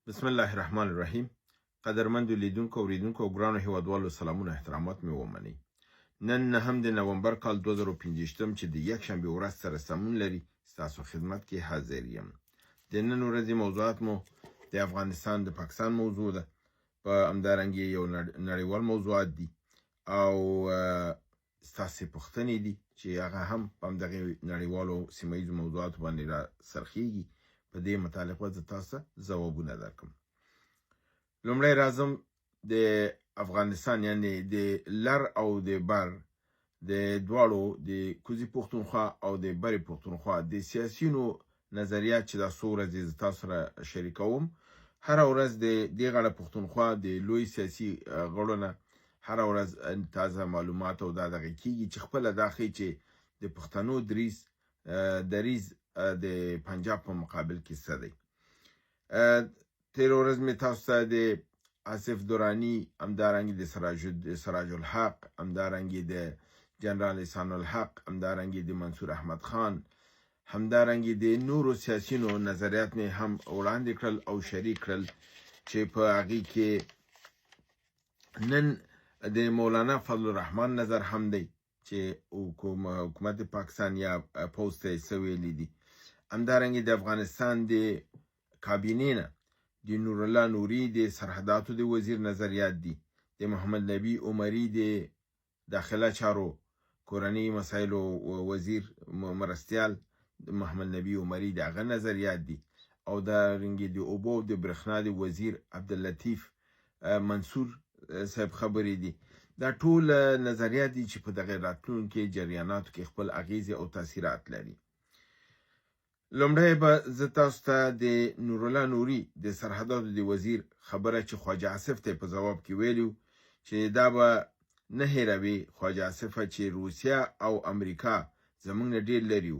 بسم الله الرحمن الرحیم. قدرمند لیدونکو او اوریدونکو ګرانو هیوادوالو سلامونه احترامات مې ومنئ. نن هم د نومبر کال 2015 چې د یک شنبه ورځ سره سمون لري ستاسو خدمت کې حاضر یم. د نن ورځې موضوعات مو د افغانستان د پاکستان موضوع ده، په همدارنګه یو نړیوال موضوعات دي او ستاسو پوښتنې دي چې هغه هم په همدغه نړیوالو سیمه موضوعات باندې را سرخیږي. په دې متعلق زه تاسو ځوابونه درکم. لومړی راځم د افغانستان یعنی د لر او د بر د دواړو د کوزي پښتونخوا او د بري پښتونخوا د سیاسيونو نظریات چې د څو ورځې تاسو سره شریکوم. هر ورځ د دې غړ پښتونخوا د لوی سیاسي غړونه هر ورځ تازه معلومات او دغه کیږي چې خپل داخلي چې د پښتنو دریز د پنجاب په مقابل کې څه دی. تیر ورځ می تاسو ته د آصف درانی، همدارنګه د سراج الحق، همدارنګه د جنرال احسان الحق، همدارنګه د منصور احمد خان، همدارنګه د نورو سیاسيونو نظریات می هم وړاندې کړل او شریک کړل چې په هغه کې نن د مولانا فضل الرحمن نظر هم دی چې حکومت پاکستان یا پوسټ سویلی دي. همدارنګه د افغانستان د کابینې نه د نور الله نوري د سرحداتو د وزیر نظریات دي، د محمد نبی عمری د داخله چارو کورنۍ مسایلو وزیر مرستیال د محمد نبی عمری دغه نظریات دي، او د رنګ د اوبو د برخنا د وزیر عبداللطیف منصور صاحب خبرې دي. دا ټول نظریات دي چې په دغه راتلونکو جریاناتو کې خپل اغیزه او تاثیرات لري. لومړی به زه تاسو ته د نور الله نوري د سرحداتو د وزیر خبره چې خواجه آصف ته په جواب کې ویلو چې دا به نه هیروي خواجه آصف چې روسیا او امریکا زمونږ نه ډیر لري،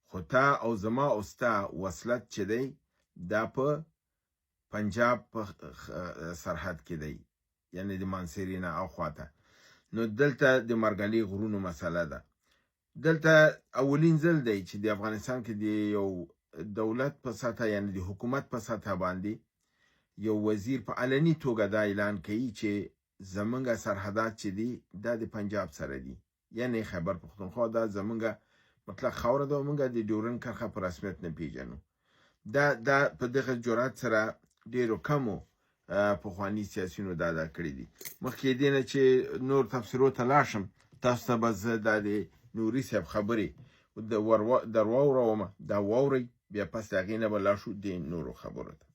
خو تا او زما او ستا وصلت چې دی دا په پنجاب په سرحد کې دی، یعنی د مانسرینا او خواته. نو دلته د مرګلي غرونو مسله ده. دلته اولین ځل دی چې د افغانستان کې د یو دولت په سطح یعنی د حکومت په سطح باندې یو وزیر په علني توګه دا اعلان کوي چې زمونږ سرحدات چې دي دا د پنجاب سره دي، یعنی خیبر پښتونخوا دا زمونږ مطلق خاوره ده، موږ د ډیورن کرښه په رسمیت نه پیژنو. دا په دغه جرأت سره ډیرو کمو پخواني سیاسيونو دا کړی دي. مخکې دې نه چې نور تفسیرو ته لاشم، تاسو ته به زه دا د نوري صاحب خبرې در واوروم، دا واورئ، بیا پس د هغې نه به لاړ شو د نورو خبرو ته.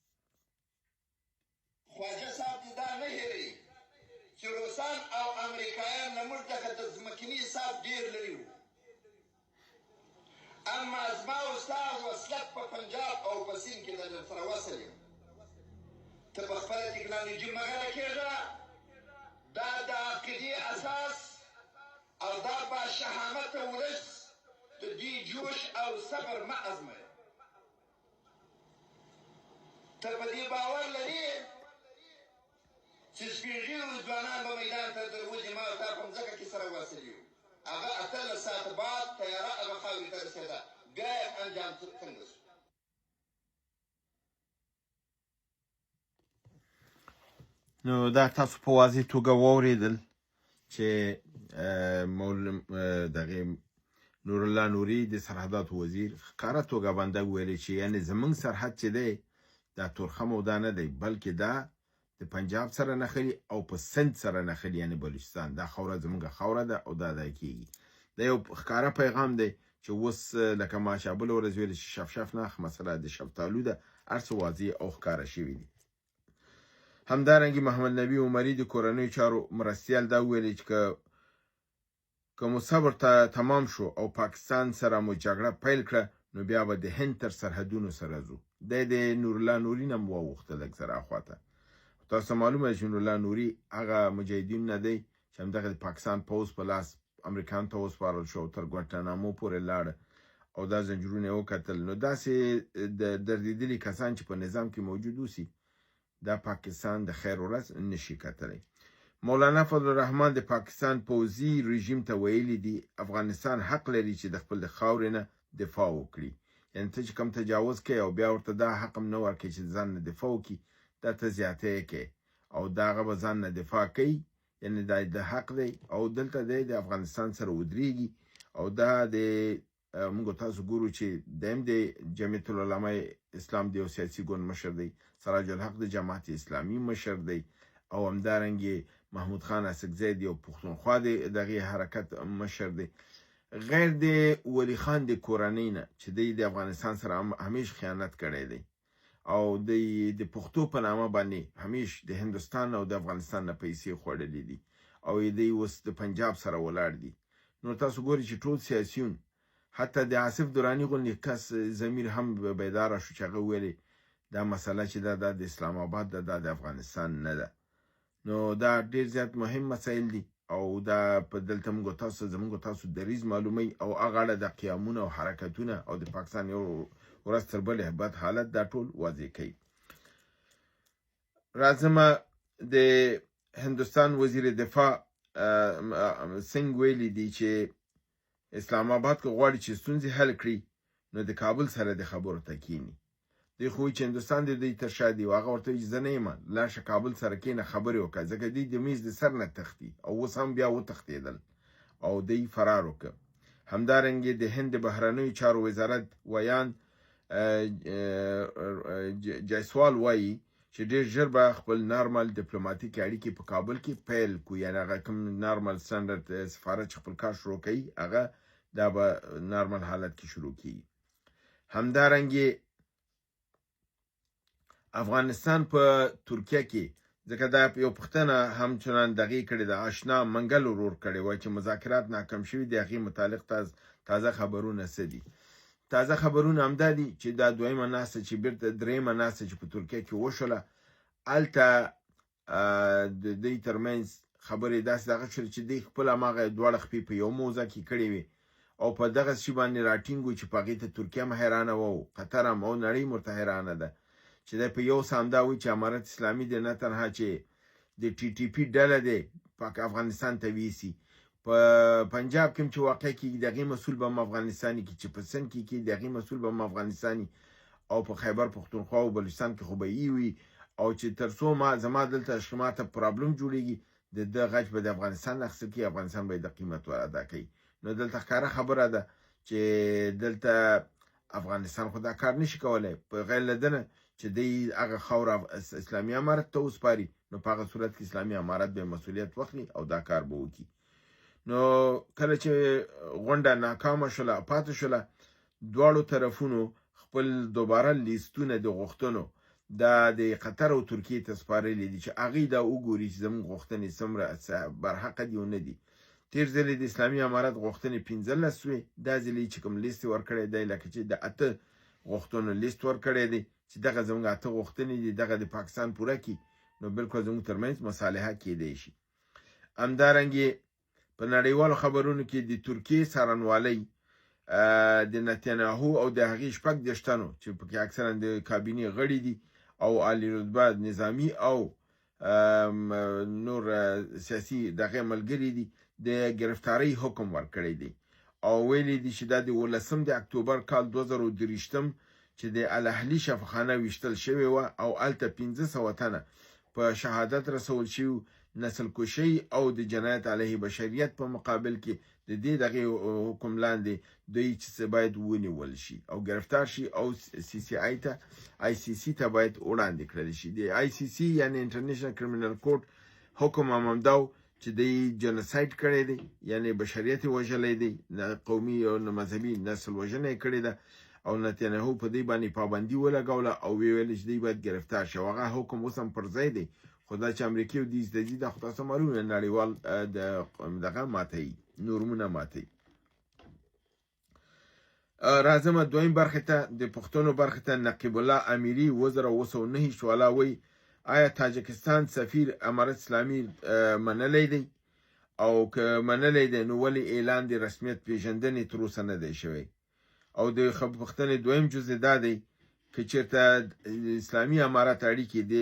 خواجه صاحب دې دا نه هېروي چې روسان او امریکایان له موږ څخه د ځمکني حساب ډېر لرې وو، اما زما او ستا وصلت په پنجاب او په سیند کې درسره وصل یم. ته په خپله ټکنالوژي مه غله کېږه، دا د عقیدې اساس او دا با شهامته ولس د دې جوش او صبر مه ازمویه. ته په دې باور لرې چې سپین ږیرو ځوانان به میدان ته دروځي، ما او تا په مځکه کې سره واصل یو. هغه 18 ساعته بعد طیاره هغه خاورې ته رسېده، بیا یې انجام څنګه شو؟ نو دا تاسو په واضح توګه واورېدل چې دغه نور الله نوري د سرحداتو وزیر ښکاره توګه باندې ویلي چې یعنی زمونږ سرحد چې دی دا تورخم او دا نه دی، بلکې دا د پنجاب سره نښلي او په سند سره نښلي، یعنی بلوچستان. دا خاوره زمونږ خاوره ده او دا کیږي. دا یو ښکاره پیغام دی چې اوس لکه ماشابل ورځ ویل چې شفشف نخ مسله د شفتالو ده، هر څه واضح او ښکاره شوي دي. همدارنګه محمد نبی عمری د کورنۍ چارو مرستیال دا ویلي چې که مو صبر ته تمام شو او پاکستان سره مو جګړه پیل کړه نو بیا به د هند تر سرحدونو سره ځو. د نور الله نوري نه مو وغوښته لږ زر اخواته. تاسو معلومه چې نور الله نوري هغه مجاهدین نه دی چې همدغه د پاکستان پوز په لاس امریکان ته وسپارل شو، تر ګوانټانامو پورې لاړ او دا زنجیرونه وکتل. نو داسې د دردېدلي کسان چې په نظام کې موجود اوسي دا پاکستان د خیر ورځ نشي کتلی. مولانا فضل الرحمن د پاکستان پوځي رژیم ته ویلي دي افغانستان حق لري چې د خپل خاورې نه دفاع وکړي، یعنی ته چې کوم تجاوز کوي او بیا ورته دا حق هم نه ورکړي چې ځان نه دفاع وکړي، دا ته زیاتی کوي او دا هغه به ځان نه دفاع کوي، یعنی دا د حق دی او دلته دی د افغانستان سره ودرېږي او دا د موږ تاسو ګورو چې دیم د جمعیت العلماء اسلام دی او سیاسي ګوند مشر دی، سراج الحق د جماعت اسلامي مشر دی او همدارنګې محمود خان اسکزی دی او پښتونخوا د دغې حرکت مشر دی، غیر د ولی خان د کورنۍ نه چې دی د افغانستان سره همیش خیانت کړی دی او د پښتو په نامه باندې همیش د هندوستان او د افغانستان نه پیسې خوړلې دي او دی اوس د پنجاب سره ولاړ دي. نو تاسو ګورئ چې ټول سیاسیون حتی د آصف دراني غوندې کس ضمیر هم بیداره شو چې هغه ویلې دا مسله چې دا د اسلام آباد ده، د افغانستان نه ده. نو دا ډیر زیات مهم مسایل دي او دا په دلته زموږ تاسو دریځ معلوموي او هغه اړه د قیامونه او حرکتونه او د پاکستان یو ورځ تر بلې بد حالت دا ټول واضح کوي. راځم د هندوستان وزیر دفاع سنگ ویلي دی چې اسلام آباد که غواړي چې ستونزې حل کړي نو د کابل سره د خبرو ته کینی. دوی خو چې هندوستان د دوی تر شا دی او هغه ورته وایي زه نه یم، لاړ شه کابل سره کښېنه خبرې وکړه، ځکه دوی د میز د سر نه تښتي او اوس هم بیا وتښتېدل او دوی فرار وکړه. همدارنګې د هند د بهرنیو چارو وزارت ویان جایسوال وایي چې ډېر ژر به خپل نارمل ډیپلوماټیک اړیکې په کابل کې پیل کړو، یعنې هغه کوم نارمل سټنډرډ سفارت چې خپل کار شروع کوي هغه دا به نارمل حالت کې شروع کیږي. همدارنګې افغانستان په ترکیه کې ځکه دا یو پوښتنه همچنان دغې کړې ده، آشنا منګل ورور کړی وای چې مذاکرات ناکام شوي د هغې متعلق تازه خبرونه څه دي. تازه خبرونه همدا دي چې دا دویمه ناسته چې بیرته درېیمه ناسته چې په ترکیه کې وشوله هلته د دوی ترمنځ خبرې داسې دغه شولې چې دوی خپل هماغه دواړه خپې په یو موضوع کې کړې وې او په دغه شي باندې راټینګ وو چې په هغې ته ترکیه هم حیرانه وه او قطر هم او نړۍ هم ورته حیرانه ده چې دی په یو سم دا وایي چې امارت اسلامي دی نه تنها چې د ټي ټي پي ډله دی پاک افغانستان ته ویسي، په پنجاب کې هم چې واقع کېږي د هغې مسؤل به هم افغانستاني کې، چې په سند کې کېږي د هغې مسؤل به هم افغانستاني او په خیبر پښتونخوا او بلوچستان کې خو به یې وي او چې تر څو زما دلته ماته پرابلم جوړېږي د ده غچ به د افغانستان اخیستل کېږي، افغانستان به یې د قیمت ور ادا کوي. نو دلته ښکاره خبره ده چې دلته افغانستان خو دا کار نشي کولی په غیر له ده نه چې دی هغه خاوره اسلامي امارت ته وسپاري، نو په هغه صورت کې اسلامي امارت به مسؤلیت واخلي او دا کار به وکړي. نو کله چې غونډه ناکامه شوله پاتې شوله دواړو طرفونو خپل دوباره لیستونه د غوښتنو دا د قطر او ترکیې ته سپارلي دي چې هغوی دا وګوري چې زموږ غوښتنې څومره برحقه دي او نه دي. تیر ځل د اسلامي امارت غوښتنې 15 وې، دا ځل چې کوم لیست ورکړی دی لکه چې د 8 غوښتنو لیست ورکړی دی چې دغه زموږ 8 غوښتنې دي دغه د پاکستان پوره کړي، نو بالکل زموږ ترمنځ مصالحه کېدی شي. همدارنګې په نړیوالو خبرونو کې د ترکیې څارنوالۍ د نتنیاهو او د هغې 16 تنو چې پکې اکثرا د کابینې غړي دي او عالی رتبه نظامي او نور سیاسي دغه ملګري دي د گرفتاری حکم ورکړی دی او ویلي دي چې دا د 18 د اکتوبر کال 2023 چې د الاهلي شفاخانه ویشتل شوې وه او هلته 1500 تنه په شهادت رسول شوي، نسل کشي او د جنایت علیه بشریت په مقابل کې د دې دغه حکم لاندې دوی چې باید ونیول شي او گرفتار شي او آی سی سی ته باید وړاندې کړل شي. د آی سی سی یعنی انټرنیشنل کریمینل کورټ حکم هم دا چې دوی جنوساید کړی دی، یعنی بشریت یې وژلی دی، قومي او مذهبي نسل وژنه یې کړې ده او نتنیاهو په دې باندې پابندي ولګوله او ویل چې دوی باید گرفتار شي. هغه حکم اوس هم پر ځای دی، خو دا چې امریکې او د دا خو تاسو معلومه نړیوال دغه ماتوي، نورمونه ماتوي. راځم دویم برخې ته، د پښتنو برخې ته. نقیب الله امیري 2009 شواله وایي آیا تاجکستان سفیر امارت اسلامي منلی دی او که منلی دی نو ولې اعلان د رسمیت پیژندنې تر اوسه نه دی شوی. او د پوښتنې دویم جزء دا دی که چېرته اسلامي امارت اړیکې د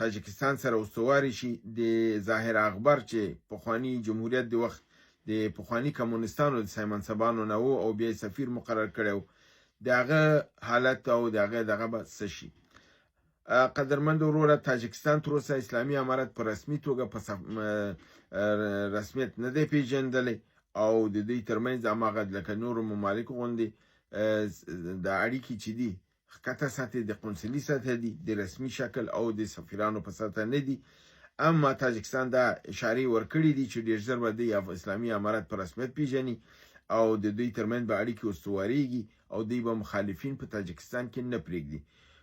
تاجکستان سره استواري شي، د ظاهر اخبار چې پخواني جمهوریت د وخت د پخواني کمونستانو د سایمنصبانو نه و او بیا سفیر مقرر کړی و، د هغه حالت او د هغه دغه به څه شي. قدرمند وروره تاجکستان تر اوسه اسلامي امارت په رسمي توګه په رسمیت نه دی پیژندلی او د دوی ترمنځ هماغه لکه نورو ممالکو غوندې د اړیکې چې دي ښکته سطحې د قونسلي سطحې دي د رسمي شکل او د سفیرانو په سطحه نه دي. اما تاجکستان دا اشارې ورکړي دي چې ډېر ژر به دوی اسلامي امارت په رسمیت پیژني او د دوی ترمنځ به اړیکې استواریږي او دوی به مخالفین په تاجکستان کې نه پرېږدي.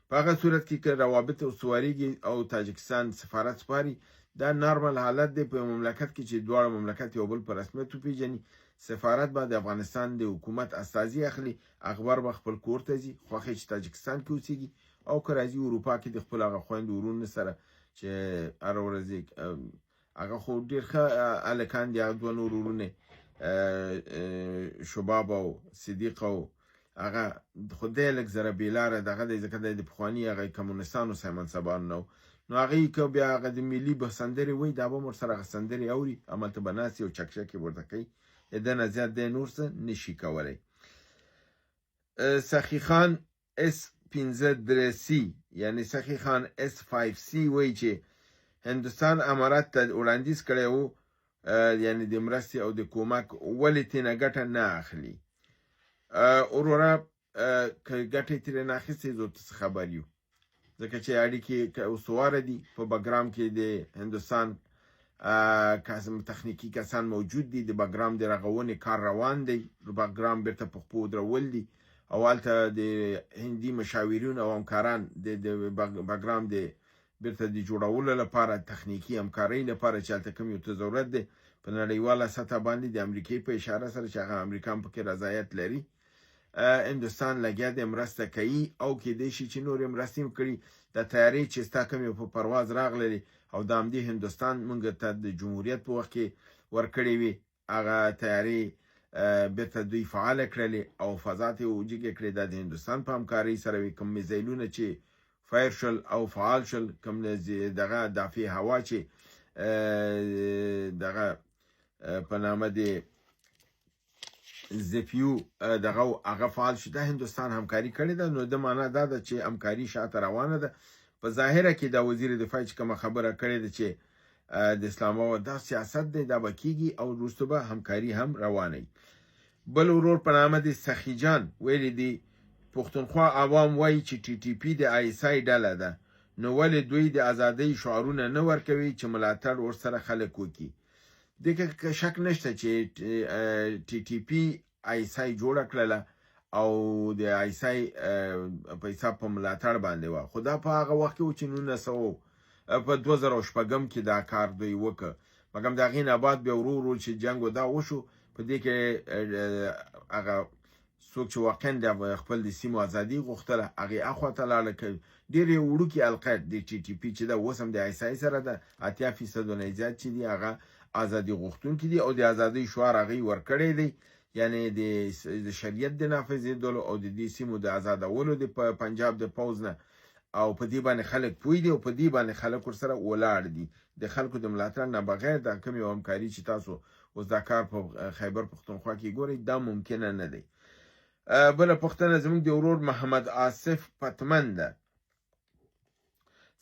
په هغه صورت کې که روابط استواریږي او تاجکستان سفارت سپاري دا نارمل حالت دی په مملکت کې چې دواړه مملکت یو بل په رسمیت وپیژني. سفارت به د افغانستان د حکومت استازي اخلي، اخبار به خپل کور ته ځي خوښې چې تاجکستان کې اوسېږي او که راځي اروپا کې د خپل هغه خویندو ورونو سره چې هره ورځ هغه خو ډېر ښه هلکان دي، هغه دوه نور ورونه شباب او صدیق او هغه خو دی لږ زره بېلاره دغه دی ځکه دی د پخواني هغه کمونستانو سایمنصبان نه نو هغې که بیا هغه د ملي به سندرې وایي دا به هم ورسره هغه سندرې اوري هملته به ناست او چکچکې ورته کوي ده نه زیات دی نور څه نشي کولی. سخي خان S53C یعنی سخي خان S5C وایي چې هندوستان امارت ته وړاندیز کړی و یعنی د مرستې او د کومک ولې ترېنه ګټه نه اخلي. وروره که ګټې ترې نه اخیستې زه ورته خبر یو ځکه چې اړیکې استواره دي په بګرام کې د هندوستان تخنیکي کسان موجود دي، د بګرام د رغونې کار روان دی، بګرام بیرته په خپو درول دي او هلته د هندي مشاورین او همکاران د بګرام د بیرته د جوړولو لپاره تخنیکي همکارۍ لپاره چې هلته کوم یو ته ضرورت دی په نړیواله سطحه باندې د امریکې په اشاره سره چې هغه امریکا هم پکې رضایت لري هندوستان لګیا دی مرسته کوي او کیدای شي چې نورې مرستې هم کړي. د طیارې چې ستا کوم یو په پرواز راغلی او د همدې هندوستان موږ ته د جمهوریت په وخت کې ورکړې وي هغه طیارې بیرته دوی فعاله کړلې او فضا ته یې وجیږې کړې دا د هندوستان په همکارۍ سره وي. کوم میزایلونه چې فایر شول او فعال شول، کوم دغه دافع هوا چې دغه په نامه د زفیو دغه هغه فعال شو، دا هندوستان همکاري کړې ده. نو د معنا دا ده چې همکاري شاته روانه ده. په ظاهره کې دا وزیر دفاع چې کومه خبره کړې ده چې د اسلام آباد دا سیاست دی دا به کېږي او وروسته به همکاري هم روانه. بل ورور په نامه د سخي جان ویلي دي پښتونخوا عوام وایي چې ټي ټي پي د آیسای ډله ده، نو ولې دوی د ازادۍ شعارونه نه ورکوي چې ملاتړ ورسره خلک وکړي. دغه شک نشته چې ټي ټي پي آیسای جوړه کړله او د آیسای په حساب په ملاتړ باندې وه، خو دا په هغه وخت کې و چې 1900 په 2006 کې دا کار دوی وکړ، مګم د هغې نه بعد بیا ورو ورو چې جنګ و دا وشو په دې کې هغه څوک چې واقعا د خپل د سیمو ازادي غوښتله هغې اخواته لاړه. ډېرې وړوکې حلقه د ټي ټي پي چې ده اوس هم د آیسای سره ده 80% نه زیات چې دي هغه ازادي غوښتونکي دي او د ازادۍ شعار هغې ورکړی دی، یعنی د شریعت د نافذېدلو او د دې سیمو د ازادولو د پنجاب د پوځ نه او په دې باندې خلک پوه دي او په دې باندې خلک ورسره ولاړ دي. د خلکو د ملاتړ نه بغیر دا کوم یو همکاري چې تاسو اوس دا کار په خیبر پښتونخوا کې ګورئ دا ممکنه نه دی. بله پوښتنه زموږ د ورور محمد آصف پتمن ده.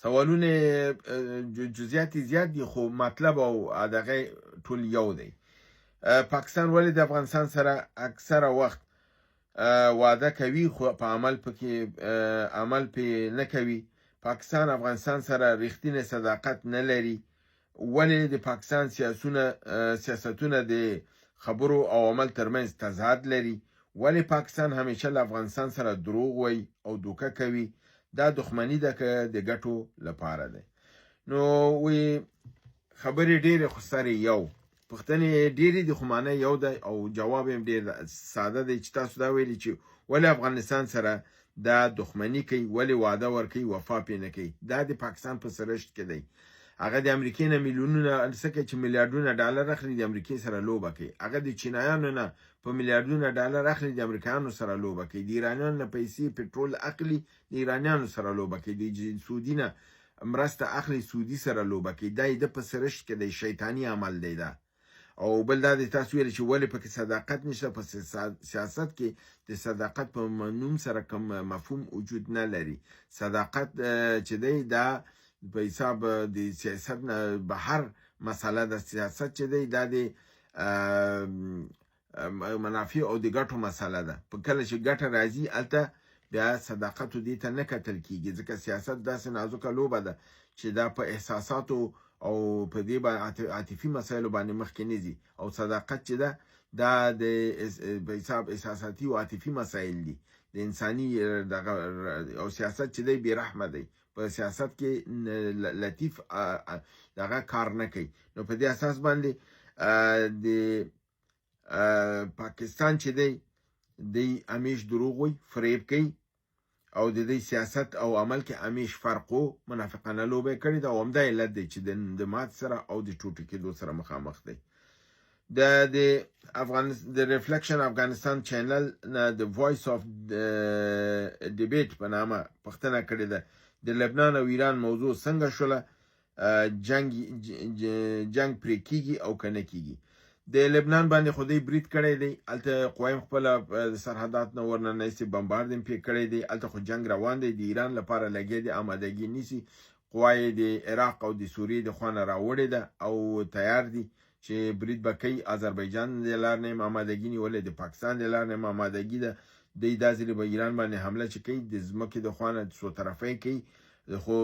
سوالونه جزئیات زیات دي خو مطلب او دغه ټول یو دی. پاکستان ولې د افغانستان سره اکثره وخت وعده کوي خو په عمل پې نه کوي؟ پاکستان افغانستان سره رښتینی صداقت نه لري؟ ولې د پاکستان سیاستونه د خبرو او عمل ترمنځ تضاد لري؟ ولې پاکستان همیشه له افغانستان سره دروغ وایي او دوکه کوي؟ دا دښمني ده که د ګټو لپاره ده؟ نو وی خبرې ډېرې خو سره یو پوښتنې ډېرې دي خو معنی یو دی او جواب یې ډېر ساده دی چې تاسو دا ویلي چې ولې افغانستان سره دا دښمني کوي، ولې وعده ورکوي وفا پې نه کوي؟ دا د پاکستان په سرشت کې دی. هغه د امریکې نه میلیونونه څه کوي چې میلیارډونه ډالر اخلي د امریکې سره لوبه کوي. هغه د چینایانو نه په میلیارډونه ډالر اخلي د امریکایانو سره لوبه کوي. د ایرانیانو نه پیسې پټرول اخلي د ایرانیانو سره لوبه کوي. د سعودي نه مرسته اخلي سعودي سره لوبه کوي. دا د په سرشت کې دی، شیطاني عمل دی دا. او بل دا د تاسو ویل چې ولې پکې صداقت نشته. په سیاست کې د صداقت په نوم سره کوم مفهوم وجود نه لري. صداقت چې دی دا په حساب د سیاست نه بهر مسله د سیاست چې دی دا د منافع او د ګټو مسله ده. په کله چې ګټه راځي الته بیا صداقت دې ته نه کتل کیږي، ځکه سیاست داسې نازکه لوبه ده چې دا په احساساتو او په دې باندې عاطفي مسایلو باندې مخکې نه ځي، او صداقت چې ده دا د په حساب احساساتي او عاطفي مسایل دي. د انساني او سیاست چې دی بې رحمه دی، په سیاست کې لطیف دغه کار نه کوي. نو په دې اساس باندې د پاکستان چې دی همیش دروغ وي، فریب کوي، او د دې سیاست او عمل کې همیش فرقو منافقانه لوبه کړې ده، او همدا علت دی چې د مات سره او د ټوټې کېدو سره مخامخ دی. د ریفلیکشن افغانستان چینل د وایس آف ډیبیټ په نامه پوښتنه کړې ده د لبنان او ایران موضوع څنګه شوله، جنگ پرې کیږي او که نه کیږي. د لبنان باندې خودی برید کړی دی، الته قوایم خپله د سرحدات نه ورننه ایستې، بمبارډ پې کړی دی، الته خو جنگ روان دی، د ایران لپاره لګیا دی آمادګي نیسي، قوای د عراق او د سوریې د خوا نه راوړې ده او تیار دي چې برید به کوي. آذربایجان د لار نه آمادګي نیولې، د پاکستان د لار نه آمادګي ده. دی دا ځلې به ایران باندې حمله چې کوي د ځمکې د خوا نه څو طرفی کوي، خو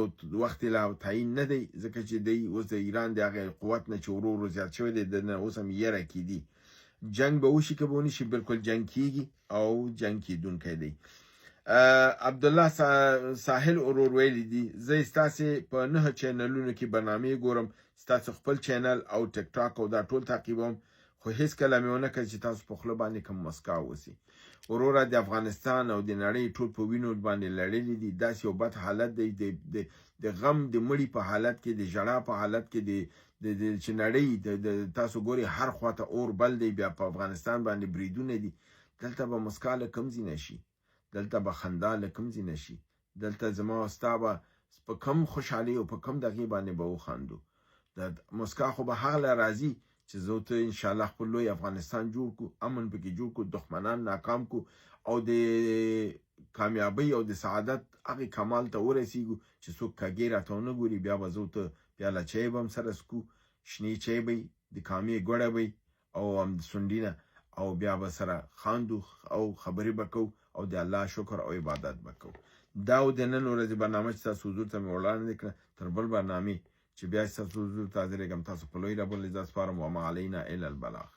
وخت لا تعیین نه دی، ځکه چې دی اوس د ایران د هغې قوت نه چې ورو ورو زیات شوی دی د نه اوس هم یره کېدي. جنگ به وشي که به ونشي، بلکل جنگ کیږي او جنگ کیدونکی دی. عبدالله ساحل ورور ویلی دی زه ستاسې په 9 چینلونو کې برنامې ګورم، ستاسو خپل چینل او ټیک ټاک او دا ټول تعقیبوم، خو هیڅکله مې ونه کړ چې تاسو په خوله باندې کوم مسکا وسي. وروره د افغانستان او د نړۍ ټول په وینو باندې لړلي دي، داسې یو بد حالت دی د غم د مړي په حالت کې، د ژړا په حالت کې، د چې نړۍ د تاسو ګوري هر خواته اور بل دی، بیا په افغانستان باندې بریدونه دي. دلته به مسکا له کوم ځای نه شي، دلته به خندا له کوم ځای نه شي، دلته زما او ستا به په کوم خوشحالي او په کوم دغې باندې به وخاندو. د مسکا خو به هغله راځي چې زه ته انشاءالله خپل لوی افغانستان جوړ کو، امن پکې جوړ کو، دښمنان ناکام کو، او د کامیابی او د سعادت هغې کمال ته ورسیږو چې څوک کږې راته ونه ګوري. بیا به زه ته پیاله چای به هم سره څکو، شنې چای به د کامې ګوړه به او هم سونډینه، او بیا به سره خاندو او خبرې به کوو او د الله شکر او عبادت به کوو. دا و د نن ورځې برنامه چې تاسو حضور ته مې وړاندې کړه. تر بل برنامې چې بیا ستاسو حضور ته حاضرېږم، تاسو په لوی رب العزت سپارم. وما علینا الا البلاغ.